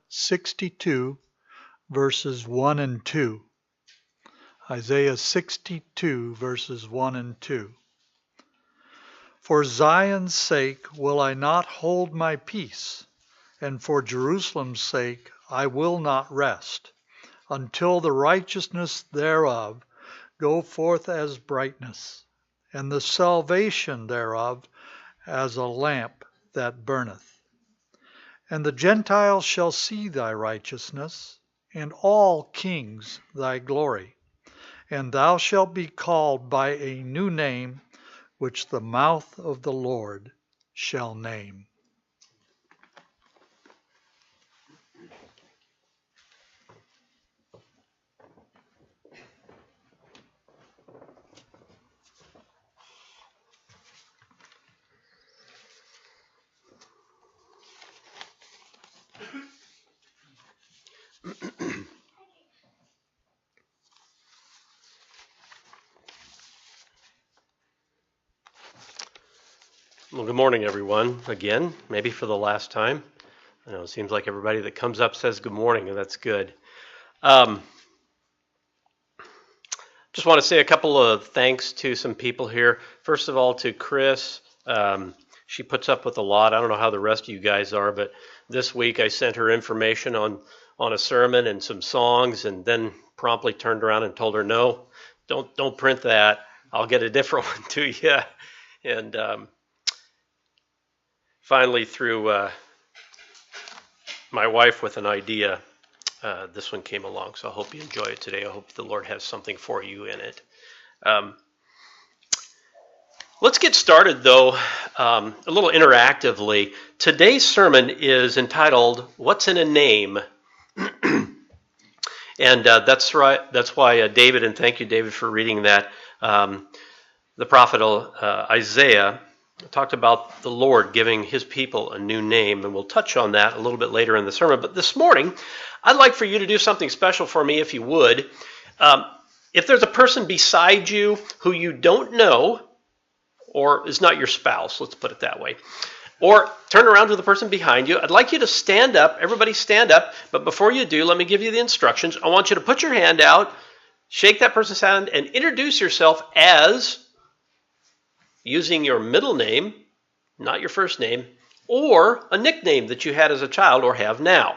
62 verses 1 and 2. Isaiah 62 verses 1 and 2. For Zion's sake will I not hold my peace, and for Jerusalem's sake I will not rest, until the righteousness thereof go forth as brightness, and the salvation thereof as a lamp that burneth. And the Gentiles shall see thy righteousness, and all kings thy glory. And thou shalt be called by a new name, which the mouth of the Lord shall name. Well, good morning, everyone. Again, maybe for the last time. I know it seems like everybody that comes up says good morning, and that's good. Just want to say a couple of thanks to some people here. First of all, to Chris. She puts up with a lot. I don't know how the rest of you guys are, but this week I sent her information on a sermon and some songs, and then promptly turned around and told her, no, don't print that. I'll get a different one to you. And finally, through my wife with an idea, this one came along. So I hope you enjoy it today. I hope the Lord has something for you in it. Let's get started, though, a little interactively. Today's sermon is entitled, What's in a Name? And that's right. That's why David, and thank you, David, for reading that. The prophet Isaiah talked about the Lord giving his people a new name, and we'll touch on that a little bit later in the sermon. But this morning, I'd like for you to do something special for me, if you would. If there's a person beside you who you don't know, or is not your spouse, let's put it that way, or turn around to the person behind you, I'd like you to stand up. Everybody stand up. But before you do, let me give you the instructions. I want you to put your hand out, shake that person's hand, and introduce yourself as using your middle name, not your first name, or a nickname that you had as a child or have now.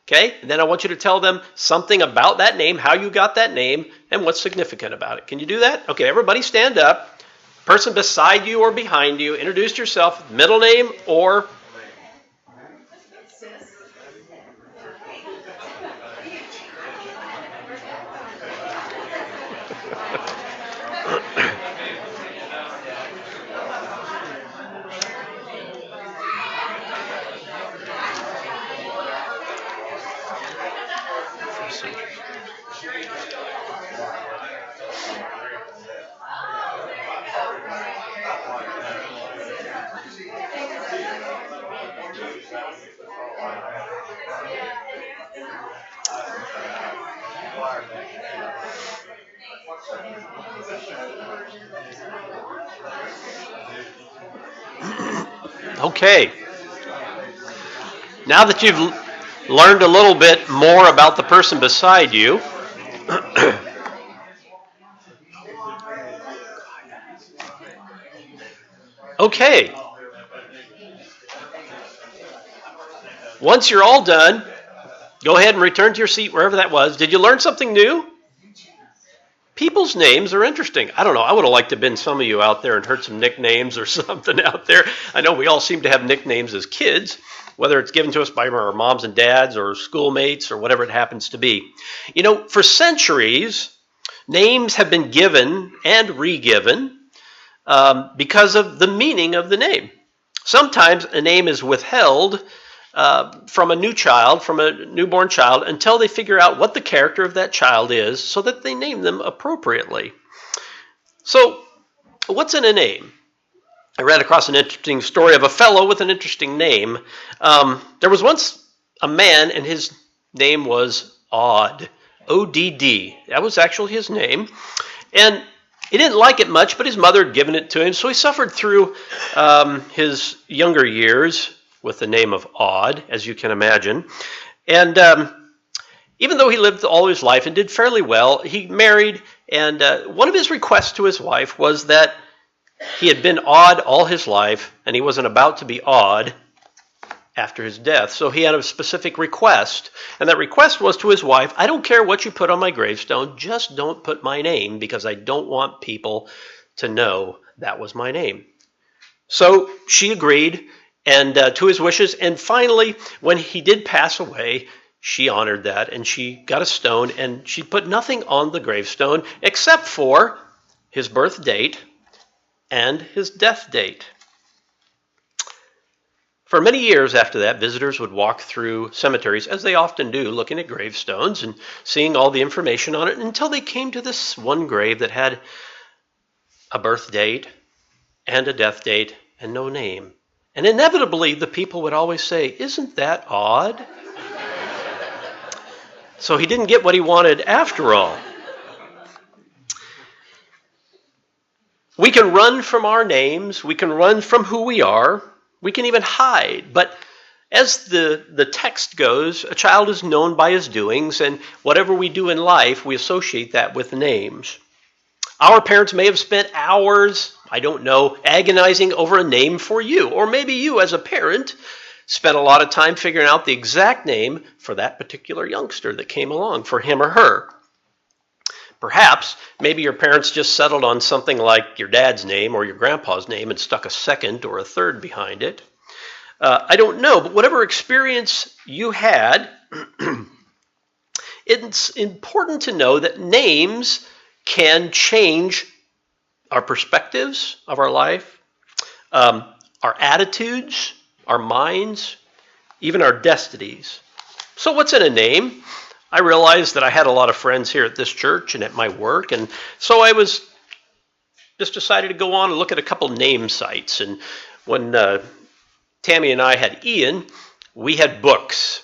Okay? And then I want you to tell them something about that name, how you got that name, and what's significant about it. Can you do that? Okay, everybody stand up. Person beside you or behind you, introduce yourself, middle name or Okay. Now that you've learned a little bit more about the person beside you, okay. Once you're all done, go ahead and return to your seat wherever that was. Did you learn something new? People's names are interesting. I don't know. I would have liked to have been some of you out there and heard some nicknames or something out there. I know we all seem to have nicknames as kids, whether it's given to us by our moms and dads or schoolmates or whatever it happens to be. You know, for centuries, names have been given and re-given because of the meaning of the name. Sometimes a name is withheld from a new child, from a newborn child, until they figure out what the character of that child is so that they name them appropriately. So, what's in a name? I ran across an interesting story of a fellow with an interesting name. There was once a man, and his name was Odd. O-D-D. That was actually his name. And he didn't like it much, but his mother had given it to him, so he suffered through his younger years with the name of Odd, as you can imagine. And even though he lived all his life and did fairly well, he married, and one of his requests to his wife was that he had been odd all his life, and he wasn't about to be odd after his death. So he had a specific request, and that request was to his wife, I don't care what you put on my gravestone, just don't put my name, because I don't want people to know that was my name. So she agreed and to his wishes, and finally, when he did pass away, she honored that, and she got a stone, and she put nothing on the gravestone except for his birth date and his death date. For many years after that, visitors would walk through cemeteries, as they often do, looking at gravestones and seeing all the information on it, until they came to this one grave that had a birth date and a death date and no name. And inevitably, the people would always say, isn't that odd? So he didn't get what he wanted after all. We can run from our names. We can run from who we are. We can even hide. But as the text goes, a child is known by his doings, and whatever we do in life, we associate that with names. Our parents may have spent hours, I don't know, agonizing over a name for you. Or maybe you, as a parent, spent a lot of time figuring out the exact name for that particular youngster that came along, for him or her. Perhaps, maybe your parents just settled on something like your dad's name or your grandpa's name and stuck a second or a third behind it. I don't know, but whatever experience you had, it's important to know that names can change our perspectives of our life, our attitudes, our minds, even our destinies. So what's in a name? I realized that I had a lot of friends here at this church and at my work, and so I just decided to go on and look at a couple name sites. And when Tammy and I had Ian, we had books.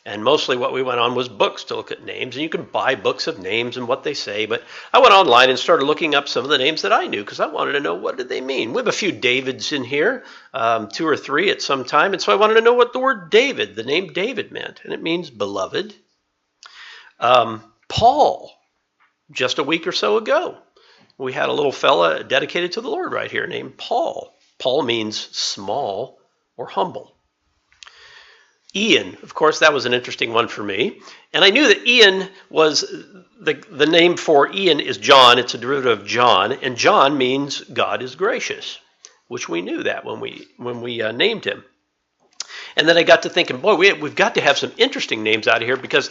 And mostly what we went on was books to look at names. And you can buy books of names and what they say. But I went online and started looking up some of the names that I knew because I wanted to know what did they mean. We have a few Davids in here, 2 or 3 at some time. And so I wanted to know what the word David, the name David meant. And it means beloved. Paul, just a week or so ago, we had a little fella dedicated to the Lord right here named Paul. Paul means small or humble. Ian, of course, that was an interesting one for me. And I knew that Ian was, the name for Ian is John. It's a derivative of John. And John means God is gracious, which we knew that when we named him. And then I got to thinking, boy, we've got to have some interesting names out of here because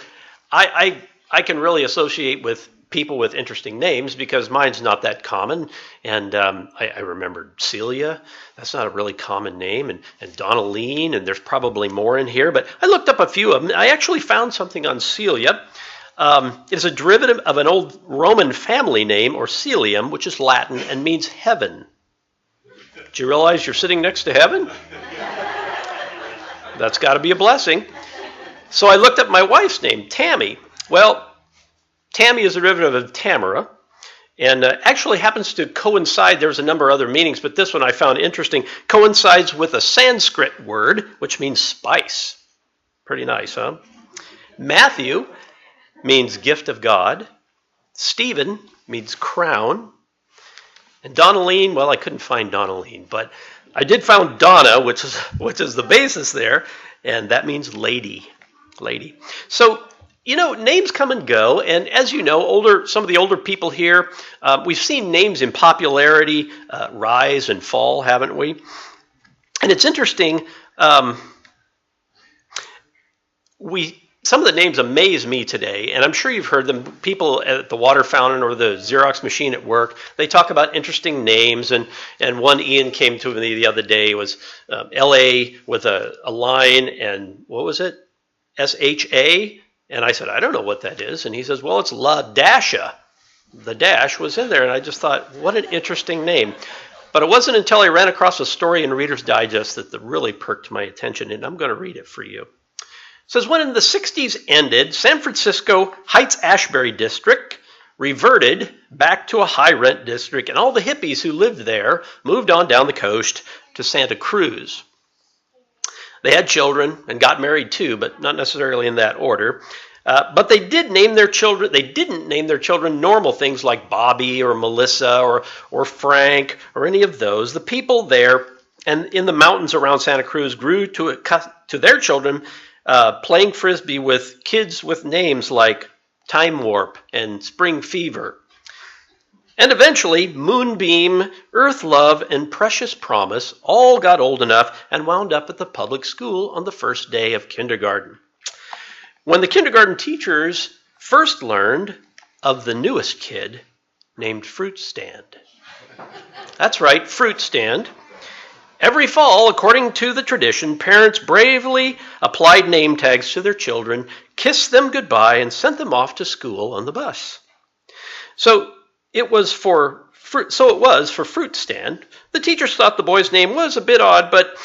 I can really associate with people with interesting names because mine's not that common. And I remembered Celia. That's not a really common name. And Donnaline, and there's probably more in here. But I looked up a few of them. I actually found something on Celia. It's a derivative of an old Roman family name, or Celium, which is Latin and means heaven. Do you realize you're sitting next to heaven? That's got to be a blessing. So I looked up my wife's name, Tammy. Well, Tammy is a derivative of Tamara, and actually happens to coincide. There's a number of other meanings, but this one I found interesting. Coincides with a Sanskrit word, which means spice. Pretty nice, huh? Matthew means gift of God. Stephen means crown. And Donnaline, well, I couldn't find Donnaline, but I did find Donna, which is the basis there, and that means lady. Lady. So, names come and go, and as you know, some of the older people here, we've seen names in popularity rise and fall, haven't we? And it's interesting, some of the names amaze me today, and I'm sure you've heard them. People at the water fountain or the Xerox machine at work, they talk about interesting names, and one Ian came to me the other day was L.A. with a line, and what was it? S-H-A? And I said, I don't know what that is. And he says, well, it's La Dasha. The dash was in there. And I just thought, what an interesting name. But it wasn't until I ran across a story in Reader's Digest that really perked my attention. And I'm going to read it for you. It says, when the 60s ended, San Francisco Heights-Ashbury district reverted back to a high-rent district. And all the hippies who lived there moved on down the coast to Santa Cruz. They had children and got married too, but not necessarily in that order. But they did name their children. They didn't name their children normal things like Bobby or Melissa or Frank or any of those. The people there and in the mountains around Santa Cruz grew to their children playing frisbee with kids with names like Time Warp and Spring Fever. And eventually, Moonbeam, Earth Love, and Precious Promise all got old enough and wound up at the public school on the first day of kindergarten. When the kindergarten teachers first learned of the newest kid named Fruit Stand. That's right, Fruit Stand. Every fall, according to the tradition, parents bravely applied name tags to their children, kissed them goodbye, and sent them off to school on the bus. So it was for Fruit Stand. The teachers thought the boy's name was a bit odd, but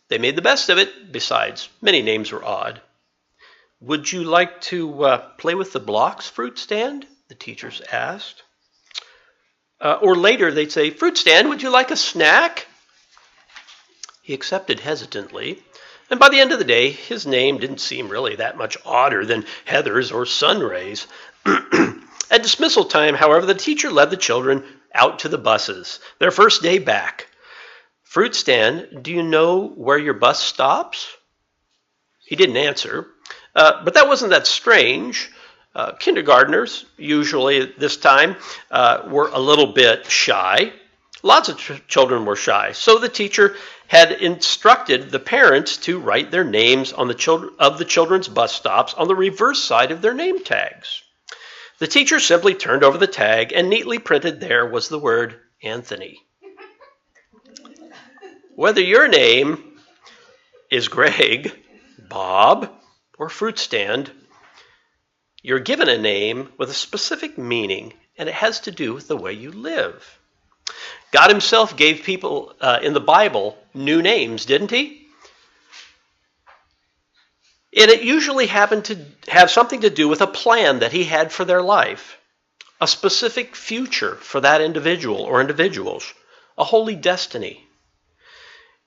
they made the best of it. Besides, many names were odd. Would you like to play with the blocks, Fruit Stand? The teachers asked. Or later they'd say, Fruit Stand, would you like a snack? He accepted hesitantly, and by the end of the day, his name didn't seem really that much odder than Heather's or Sunray's. At dismissal time, however, the teacher led the children out to the buses, their first day back. Fruit Stand, do you know where your bus stops? He didn't answer, but that wasn't that strange. Kindergartners, usually at this time, were a little bit shy. Lots of children were shy, so the teacher had instructed the parents to write their names on the children's bus stops on the reverse side of their name tags. The teacher simply turned over the tag, and neatly printed there was the word Anthony. Whether your name is Greg, Bob, or Fruit Stand, you're given a name with a specific meaning, and it has to do with the way you live. God himself gave people in the Bible new names, didn't he? And it usually happened to have something to do with a plan that he had for their life, a specific future for that individual or individuals, a holy destiny.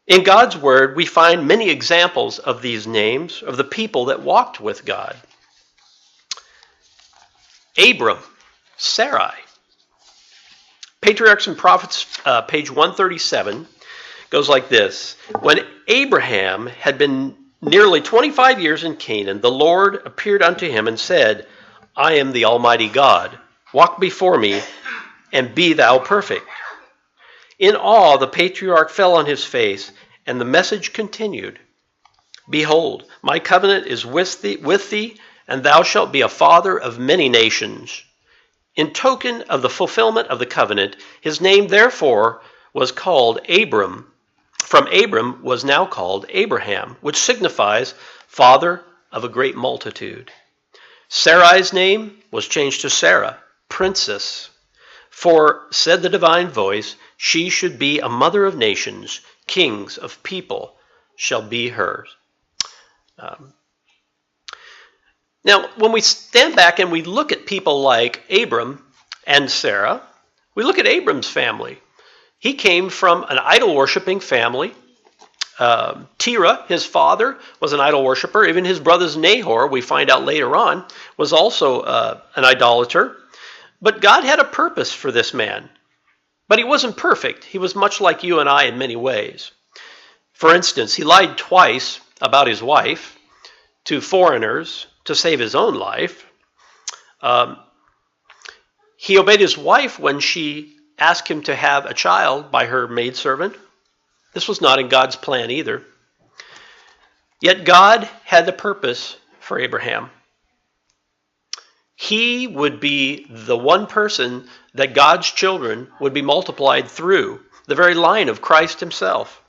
In God's word, we find many examples of these names, of the people that walked with God. Abram, Sarai. Patriarchs and Prophets, page 137, goes like this. When Abraham had been nearly 25 years in Canaan, the Lord appeared unto him and said, I am the Almighty God. Walk before me, and be thou perfect. In awe, the patriarch fell on his face, and the message continued. Behold, my covenant is with thee, and thou shalt be a father of many nations. In token of the fulfillment of the covenant, his name therefore was called Abram. From Abram was now called Abraham, which signifies father of a great multitude. Sarai's name was changed to Sarah, princess. For, said the divine voice, she should be a mother of nations, kings of people shall be hers. Now, when we stand back and we look at people like Abram and Sarah, we look at Abram's family. He came from an idol-worshiping family. Terah, his father, was an idol worshiper. Even his brother Nahor, we find out later on, was also an idolater. But God had a purpose for this man. But he wasn't perfect. He was much like you and I in many ways. For instance, he lied twice about his wife to foreigners to save his own life. He obeyed his wife when she asked him to have a child by her maidservant. This was not in God's plan either. Yet God had the purpose for Abraham. He would be the one person that God's children would be multiplied through, the very line of Christ himself.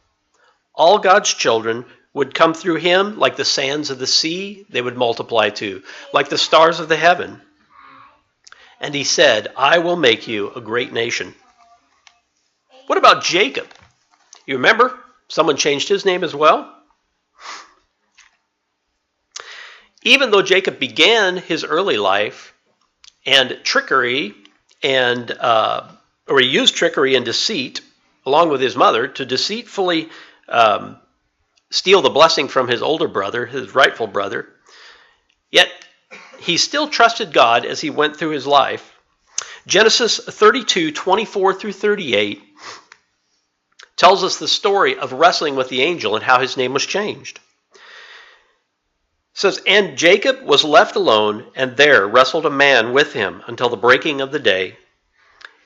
All God's children would come through him like the sands of the sea, they would multiply to, like the stars of the heaven. And he said, I will make you a great nation. What about Jacob? You remember? Someone changed his name as well. Even though Jacob began his early life and trickery or he used trickery and deceit along with his mother to deceitfully steal the blessing from his older brother, his rightful brother. Yet he still trusted God as he went through his life. Genesis 32:24 through 38 tells us the story of wrestling with the angel and how his name was changed. It says, "And Jacob was left alone, and there wrestled a man with him until the breaking of the day.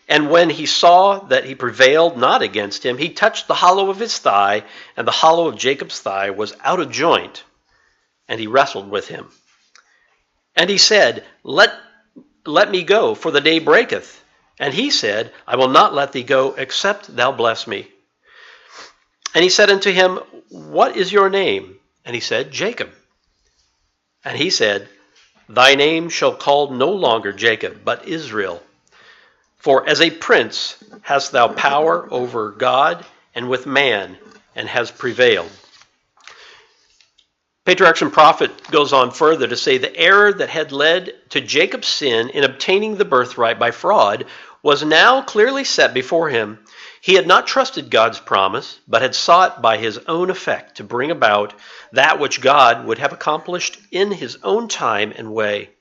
And when he saw that he prevailed not against him, he touched the hollow of his thigh, and the hollow of Jacob's thigh was out of joint, and he wrestled with him. And he said, Let me go, for the day breaketh. And he said, I will not let thee go, except thou bless me. And he said unto him, What is your name? And he said, Jacob. And he said, Thy name shall call no longer Jacob, but Israel. For as a prince hast thou power over God and with man, and has prevailed." Patriarch and prophet goes on further to say the error that had led to Jacob's sin in obtaining the birthright by fraud was now clearly set before him. He had not trusted God's promise, but had sought by his own effect to bring about that which God would have accomplished in his own time and way.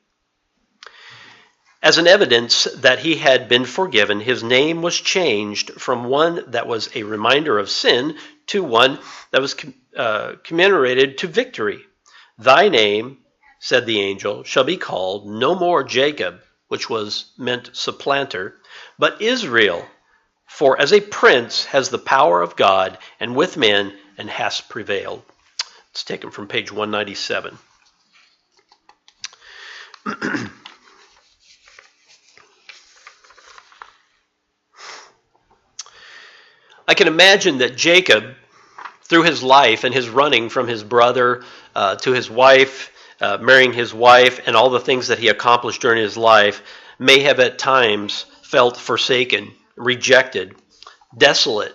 As an evidence that he had been forgiven, his name was changed from one that was a reminder of sin to one that was commemorated to victory. "Thy name," said the angel, "shall be called no more Jacob," which was meant supplanter, "but Israel, for as a prince has the power of God and with men, and has prevailed." It's taken from page 197. I can imagine that Jacob, through his life and his running from his brother to his wife, marrying his wife, and all the things that he accomplished during his life, may have at times felt forsaken, rejected, desolate,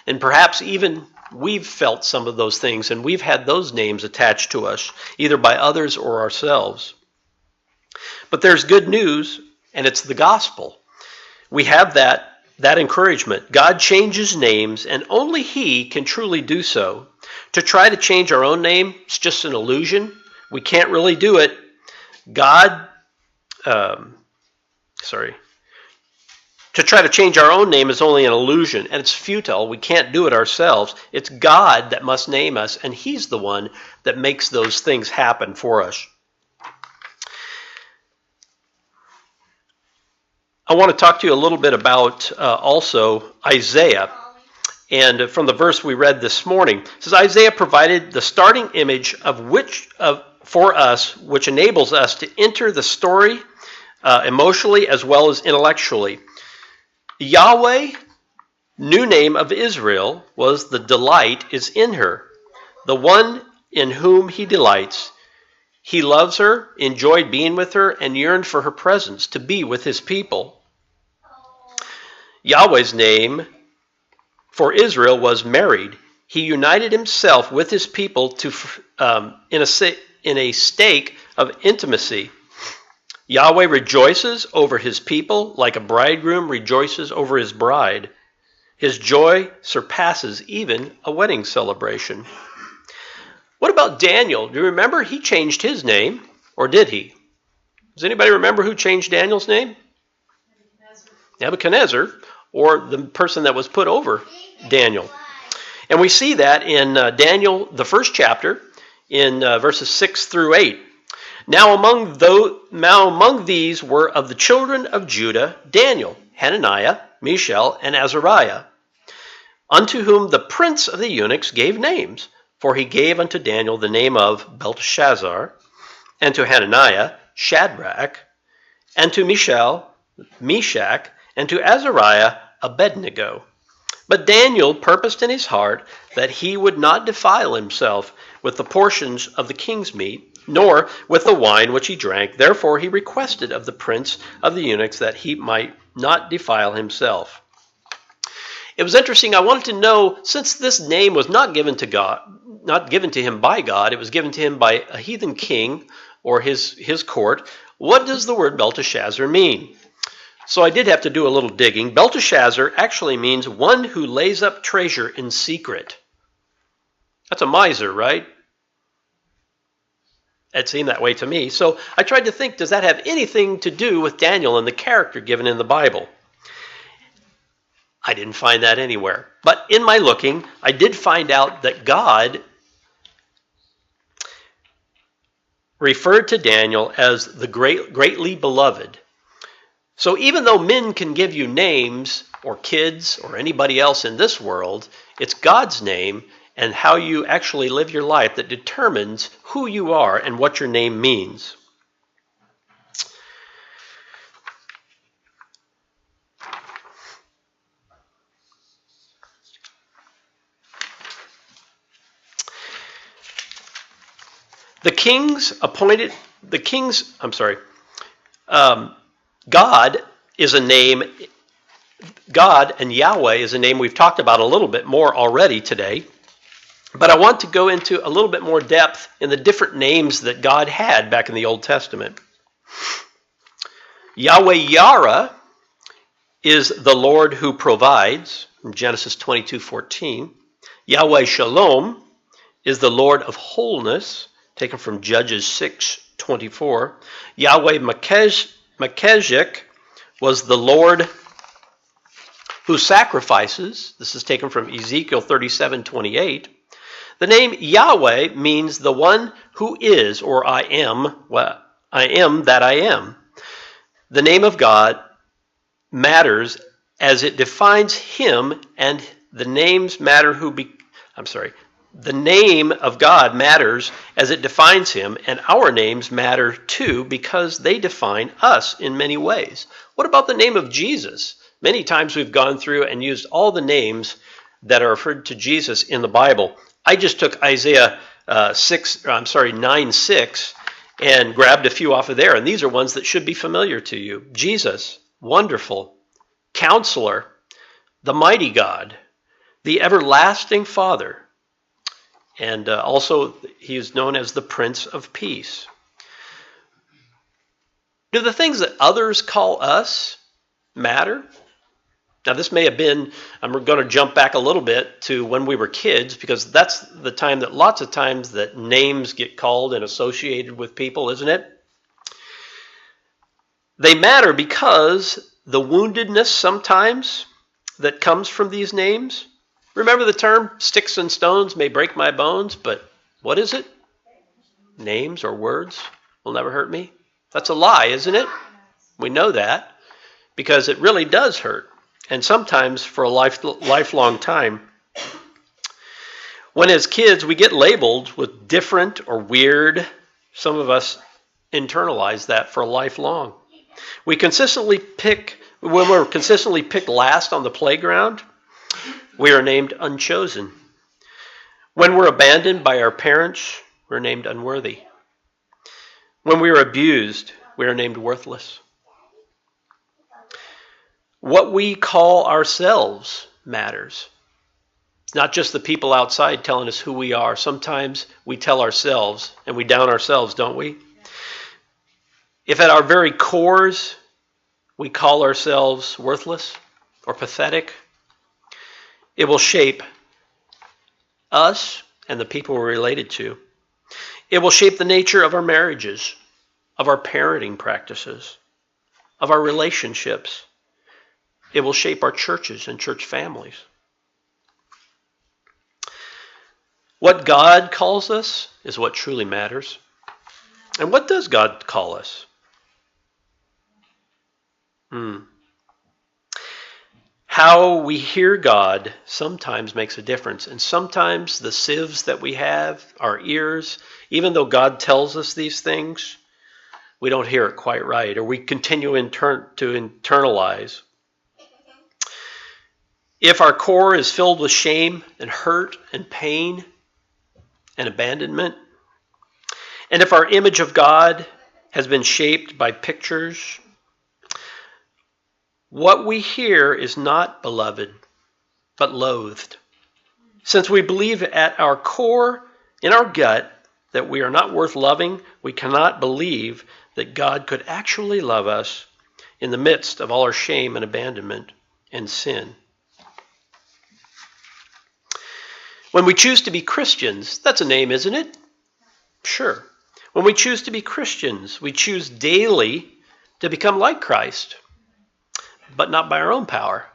and perhaps even we've felt some of those things, and we've had those names attached to us, either by others or ourselves. But there's good news, and it's the gospel. We have that encouragement. God changes names, and only He can truly do so. To try to change our own name, it's just an illusion. We can't really do it. To try to change our own name is only an illusion, and it's futile. We can't do it ourselves. It's God that must name us, and He's the one that makes those things happen for us. I want to talk to you a little bit about also Isaiah. And from the verse we read this morning, it says, Isaiah provided the starting image for us, which enables us to enter the story emotionally as well as intellectually. Yahweh, new name of Israel, was the delight is in her, the one in whom He delights. He loves her, enjoyed being with her, and yearned for her presence, to be with His people. Yahweh's name for Israel was married. He united Himself with His people in a stake of intimacy. Yahweh rejoices over His people like a bridegroom rejoices over his bride. His joy surpasses even a wedding celebration. What about Daniel? Do you remember he changed his name, or did he? Does anybody remember who changed Daniel's name? Nebuchadnezzar, or the person that was put over Daniel. And we see that in Daniel, the first chapter, in verses 6 through 8. Now among these were of the children of Judah, Daniel, Hananiah, Mishael, and Azariah, unto whom the prince of the eunuchs gave names. For he gave unto Daniel the name of Belteshazzar, and to Hananiah, Shadrach, and to Mishael, Meshach, and to Azariah, Abednego. But Daniel purposed in his heart that he would not defile himself with the portions of the king's meat, nor with the wine which he drank. Therefore he requested of the prince of the eunuchs that he might not defile himself. It was interesting. I wanted to know, since this name was not given to him by God, it was given to him by a heathen king or his court. What does the word Belteshazzar mean? So I did have to do a little digging. Belteshazzar actually means one who lays up treasure in secret. That's a miser, right? It seemed that way to me. So I tried to think, does that have anything to do with Daniel and the character given in the Bible? I didn't find that anywhere. But in my looking, I did find out that God referred to Daniel as the greatly beloved. So even though men can give you names, or kids, or anybody else in this world, it's God's name and how you actually live your life that determines who you are and what your name means. God is a name, God and Yahweh is a name we've talked about a little bit more already today. But I want to go into a little bit more depth in the different names that God had back in the Old Testament. Yahweh Yara is the Lord who provides, from Genesis 22:14. Yahweh Shalom is the Lord of wholeness, taken from Judges 6:24. Yahweh Makeshik was the Lord who sacrifices. This is taken from Ezekiel 37:28. The name Yahweh means the one who is, or I am, well, I am that I am. The name of God matters as it defines him, and the names matter the name of God matters as it defines him, and our names matter too because they define us in many ways. What about the name of Jesus? Many times we've gone through and used all the names that are referred to Jesus in the Bible. I just took Isaiah 9:6 and grabbed a few off of there, and these are ones that should be familiar to you. Jesus, Wonderful, Counselor, the Mighty God, the Everlasting Father, and also he is known as the Prince of Peace. Do the things that others call us matter? Now, this may have been, I'm going to jump back a little bit to when we were kids, because that's the time that lots of times that names get called and associated with people, isn't it? They matter because the woundedness sometimes that comes from these names. Remember the term, sticks and stones may break my bones, but what is it? Names or words will never hurt me. That's a lie, isn't it? We know that because it really does hurt. And sometimes for a lifelong time. When as kids we get labeled with different or weird, some of us internalize that for lifelong. When we're consistently picked last on the playground, we are named unchosen. When we're abandoned by our parents, we're named unworthy. When we are abused, we are named worthless. What we call ourselves matters. It's not just the people outside telling us who we are. Sometimes we tell ourselves and we down ourselves, don't we? If at our very cores we call ourselves worthless or pathetic, it will shape us and the people we're related to. It will shape the nature of our marriages, of our parenting practices, of our relationships. It will shape our churches and church families. What God calls us is what truly matters. And what does God call us? How we hear God sometimes makes a difference. And sometimes the sieves that we have, our ears, even though God tells us these things, we don't hear it quite right, or we continue to internalize. If our core is filled with shame and hurt and pain and abandonment, and if our image of God has been shaped by pictures, what we hear is not beloved, but loathed. Since we believe at our core, in our gut, that we are not worth loving, we cannot believe that God could actually love us in the midst of all our shame and abandonment and sin. When we choose to be Christians, that's a name, isn't it? Sure. When we choose to be Christians, we choose daily to become like Christ, but not by our own power,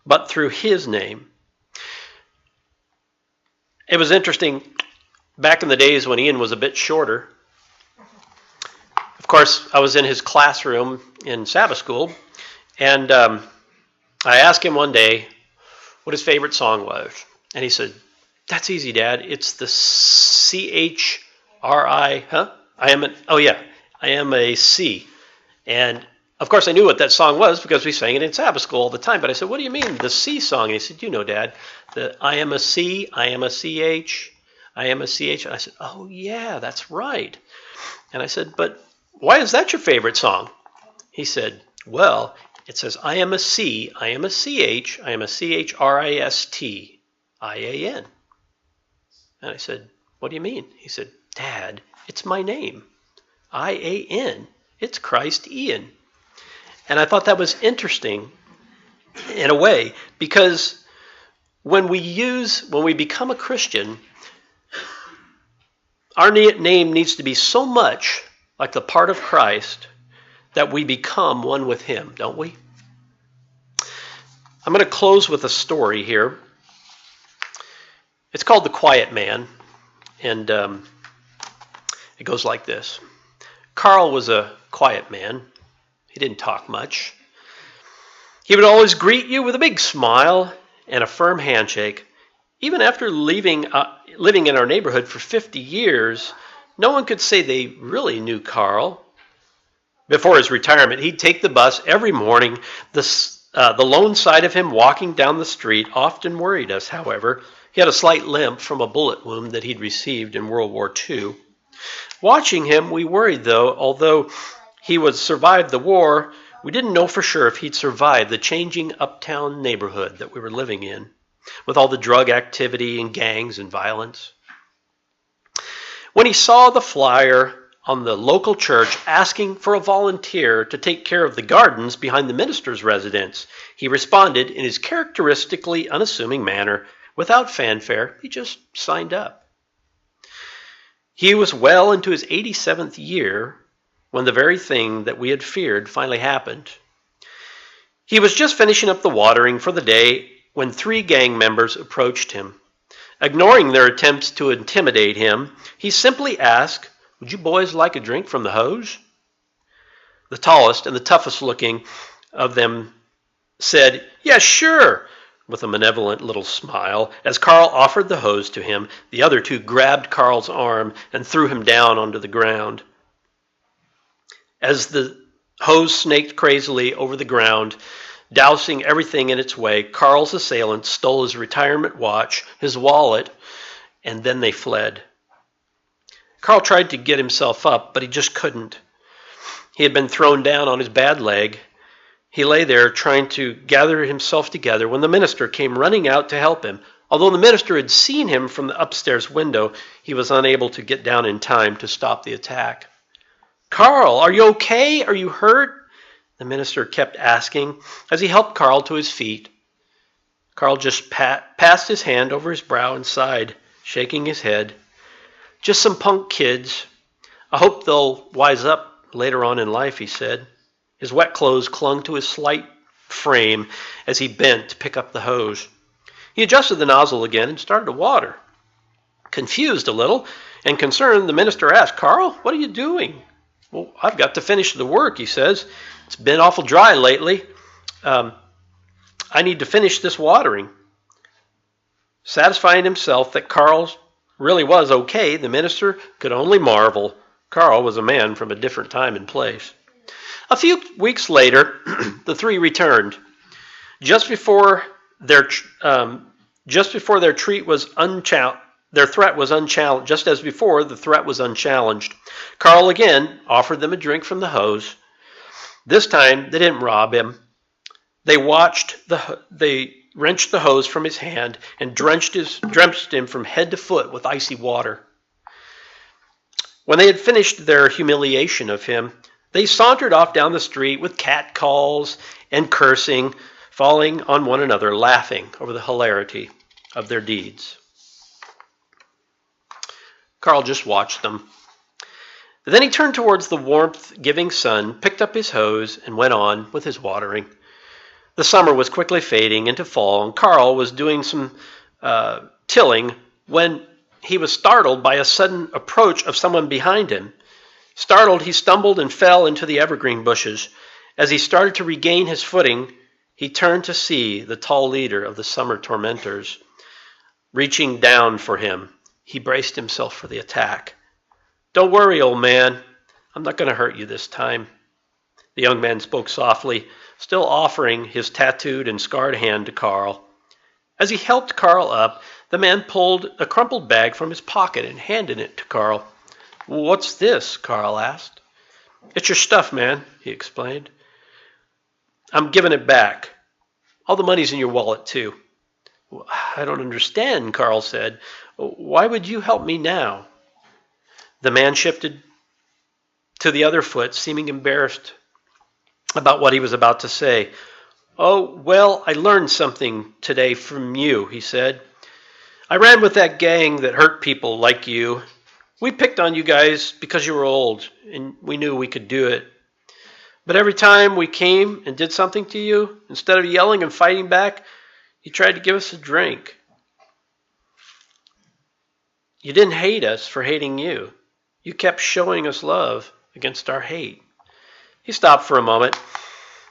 but through his name. It was interesting, back in the days when Ian was a bit shorter, of course, I was in his classroom in Sabbath school, and I asked him one day what his favorite song was. And he said, "That's easy, Dad. It's the C-H-R-I, I am a C." And of course, I knew what that song was because we sang it in Sabbath school all the time. But I said, "What do you mean, the C song?" And he said, "You know, Dad, the I am a C, I am a CH, I am a CH." And I said, "Oh, yeah, that's right." And I said, "But why is that your favorite song?" He said, "Well, it says I am a C, I am a CH, I am a CHRISTIAN." And I said, "What do you mean?" He said, "Dad, it's my name. I-A-N. It's Christ Ian." And I thought that was interesting in a way, because when we become a Christian, our name needs to be so much like the part of Christ that we become one with him, don't we? I'm going to close with a story here. It's called The Quiet Man, and it goes like this. Carl was a quiet man. He didn't talk much. He would always greet you with a big smile and a firm handshake. Even after living in our neighborhood for 50 years, no one could say they really knew Carl. Before his retirement, he'd take the bus every morning. The lone sight of him walking down the street often worried us, however. He had a slight limp from a bullet wound that he'd received in World War II. Watching him, we worried, though. Although he would survive the war, we didn't know for sure if he'd survive the changing uptown neighborhood that we were living in, with all the drug activity and gangs and violence. When he saw the flyer on the local church asking for a volunteer to take care of the gardens behind the minister's residence, he responded in his characteristically unassuming manner. Without fanfare, he just signed up. He was well into his 87th year when the very thing that we had feared finally happened. He was just finishing up the watering for the day when 3 gang members approached him. Ignoring their attempts to intimidate him, he simply asked, "Would you boys like a drink from the hose?" The tallest and the toughest looking of them said, "Yeah, sure," with a malevolent little smile. As Carl offered the hose to him, the other 2 grabbed Carl's arm and threw him down onto the ground. As the hose snaked crazily over the ground, dousing everything in its way, Carl's assailants stole his retirement watch, his wallet, and then they fled. Carl tried to get himself up, but he just couldn't. He had been thrown down on his bad leg. He lay there trying to gather himself together when the minister came running out to help him. Although the minister had seen him from the upstairs window, he was unable to get down in time to stop the attack. "Carl, are you okay? Are you hurt?" the minister kept asking as he helped Carl to his feet. Carl just passed his hand over his brow and sighed, shaking his head. "Just some punk kids. I hope they'll wise up later on in life," he said. His wet clothes clung to his slight frame as he bent to pick up the hose. He adjusted the nozzle again and started to water. Confused a little and concerned, the minister asked, "Carl, what are you doing?" "Well, I've got to finish the work," he says. "It's been awful dry lately. I need to finish this watering." Satisfying himself that Carl really was okay, the minister could only marvel. Carl was a man from a different time and place. A few weeks later, the 3 returned. Just before their threat was unchallenged. Just as before, the threat was unchallenged. Carl again offered them a drink from the hose. This time, they didn't rob him. They wrenched the hose from his hand and drenched him from head to foot with icy water. When they had finished their humiliation of him, they sauntered off down the street with catcalls and cursing, falling on one another, laughing over the hilarity of their deeds. Carl just watched them. Then he turned towards the warmth-giving sun, picked up his hose, and went on with his watering. The summer was quickly fading into fall, and Carl was doing some tilling when he was startled by a sudden approach of someone behind him. Startled, he stumbled and fell into the evergreen bushes. As he started to regain his footing, he turned to see the tall leader of the summer tormentors. Reaching down for him, he braced himself for the attack. "Don't worry, old man. I'm not going to hurt you this time." The young man spoke softly, still offering his tattooed and scarred hand to Carl. As he helped Carl up, the man pulled a crumpled bag from his pocket and handed it to Carl. "What's this?" Carl asked. "It's your stuff, man," he explained. "I'm giving it back. All the money's in your wallet, too." "I don't understand," Carl said. "Why would you help me now?" The man shifted to the other foot, seeming embarrassed about what he was about to say. "Oh, well, I learned something today from you," he said. "I ran with that gang that hurt people like you. We picked on you guys because you were old, and we knew we could do it. But every time we came and did something to you, instead of yelling and fighting back, you tried to give us a drink. You didn't hate us for hating you. You kept showing us love against our hate." He stopped for a moment.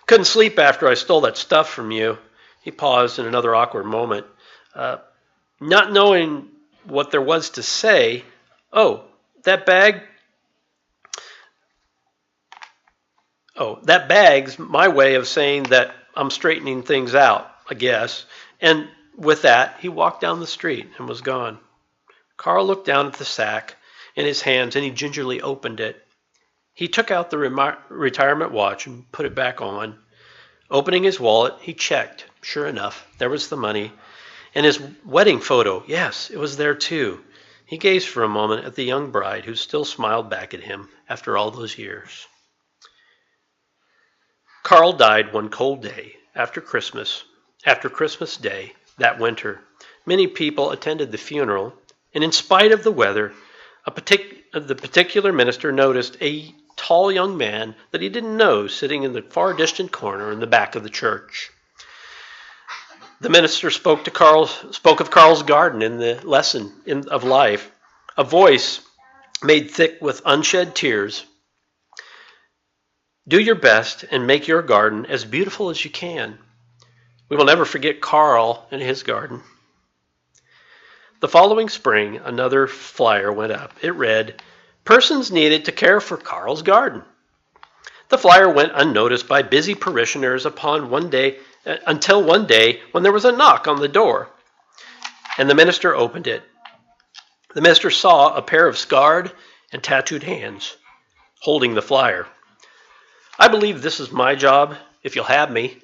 "Couldn't sleep after I stole that stuff from you." He paused in another awkward moment. Not knowing what there was to say, "Oh, that bag's my way of saying that I'm straightening things out, I guess." And with that, he walked down the street and was gone. Carl looked down at the sack in his hands, and he gingerly opened it. He took out the retirement watch and put it back on. Opening his wallet, he checked. Sure enough, there was the money. And his wedding photo, yes, it was there too. He gazed for a moment at the young bride who still smiled back at him after all those years. Carl died one cold day after Christmas Day that winter. Many people attended the funeral, and in spite of the weather, the particular minister noticed a tall young man that he didn't know sitting in the far distant corner in the back of the church. The minister spoke of Carl's garden in the lesson of life. A voice made thick with unshed tears. "Do your best and make your garden as beautiful as you can. We will never forget Carl and his garden." The following spring, another flyer went up. It read, "Persons needed to care for Carl's garden." The flyer went unnoticed by busy parishioners until one day when there was a knock on the door, and the minister opened it. The minister saw a pair of scarred and tattooed hands holding the flyer. "I believe this is my job, if you'll have me,"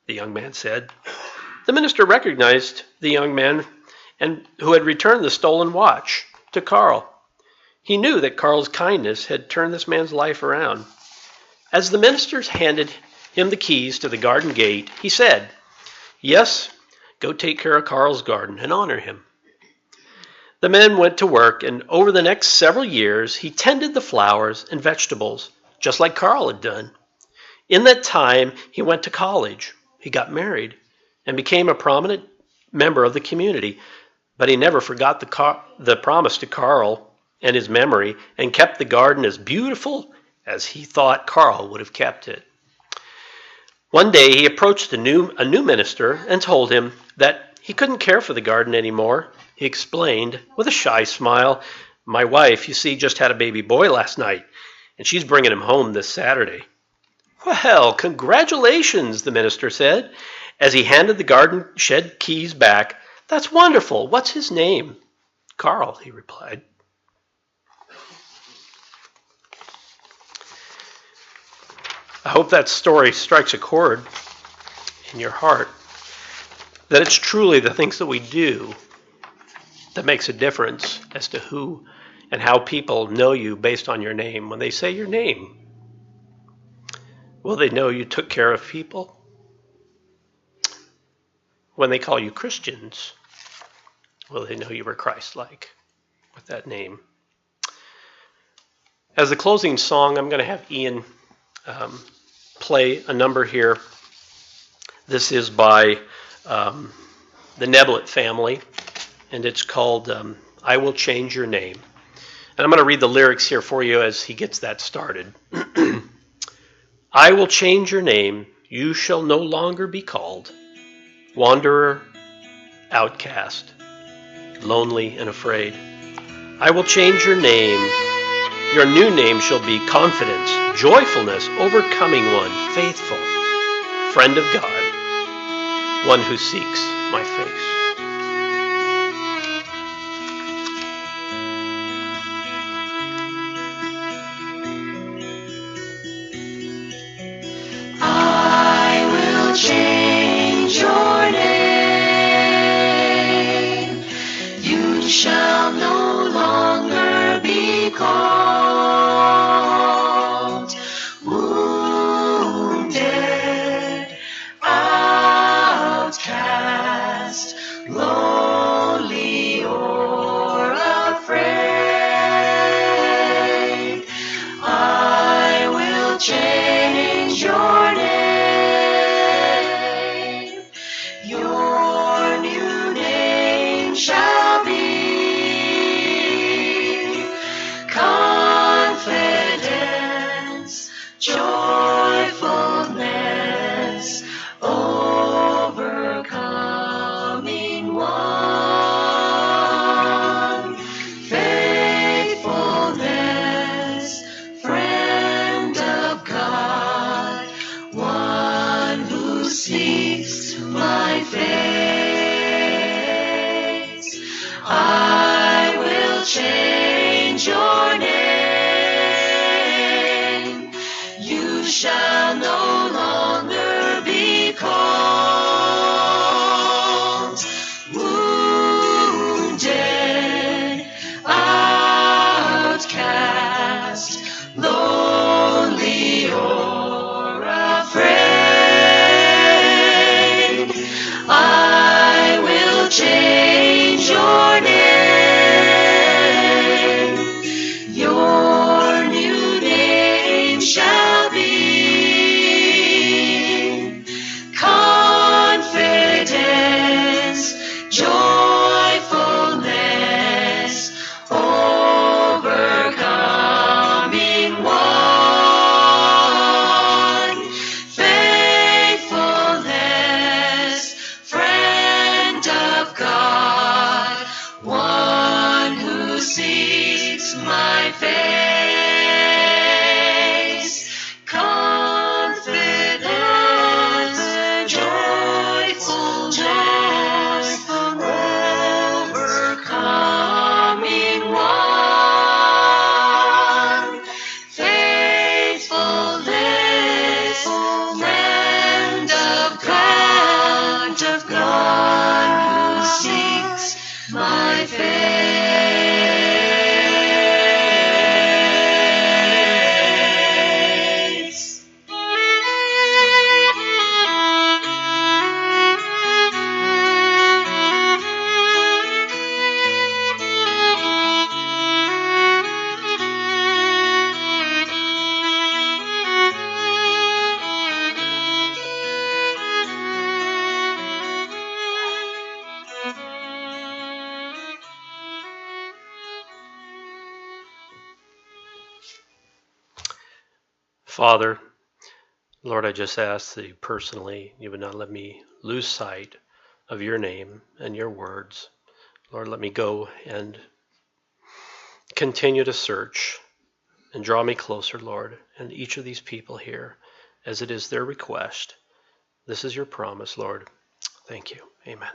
the young man said. The minister recognized the young man who had returned the stolen watch to Carl. He knew that Carl's kindness had turned this man's life around. As the minister handed him the keys to the garden gate, he said, "Yes, go take care of Carl's garden and honor him." The man went to work, and over the next several years, he tended the flowers and vegetables, just like Carl had done. In that time, he went to college, he got married, and became a prominent member of the community. But he never forgot the promise to Carl and his memory, and kept the garden as beautiful as he thought Carl would have kept it. One day he approached a new minister and told him that he couldn't care for the garden anymore. He explained with a shy smile, "My wife, you see, just had a baby boy last night, and she's bringing him home this Saturday." "Well, congratulations," the minister said, as he handed the garden shed keys back. "That's wonderful. What's his name?" "Carl," he replied. I hope that story strikes a chord in your heart, that it's truly the things that we do that makes a difference as to who and how people know you based on your name. When they say your name, will they know you took care of people? When they call you Christians, will they know you were Christ-like with that name? As a closing song, I'm going to have Ian play a number here. This is by the Neblett family, and it's called I Will Change Your Name. And I'm going to read the lyrics here for you as he gets that started. I will change your name. You shall no longer be called wanderer, outcast, lonely and afraid. I will change your name. Your new name shall be confidence, joyfulness, overcoming one, faithful, friend of God, one who seeks my face. Change your name. You shall no longer be called wounded, outcast, lonely, or afraid. I will change your name. Your new name shall be confidence, joyfulness, overcoming one, faithfulness, friend of God, one who seeks my face. I will change your name. You shall no longer be called wounded, outcast, lonely, or afraid. I will change your name. Your new name shall be confidence, joyfulness, overcoming one, faithfulness, friend of God, one who seeks my face. Confidence, joyfulness, overcoming one, faithfulness, friend of God who seeks my face. Father, Lord, I just ask that you personally, you would not let me lose sight of your name and your words. Lord, let me go and continue to search and draw me closer, Lord, and each of these people here, as it is their request. This is your promise, Lord. Thank you. Amen.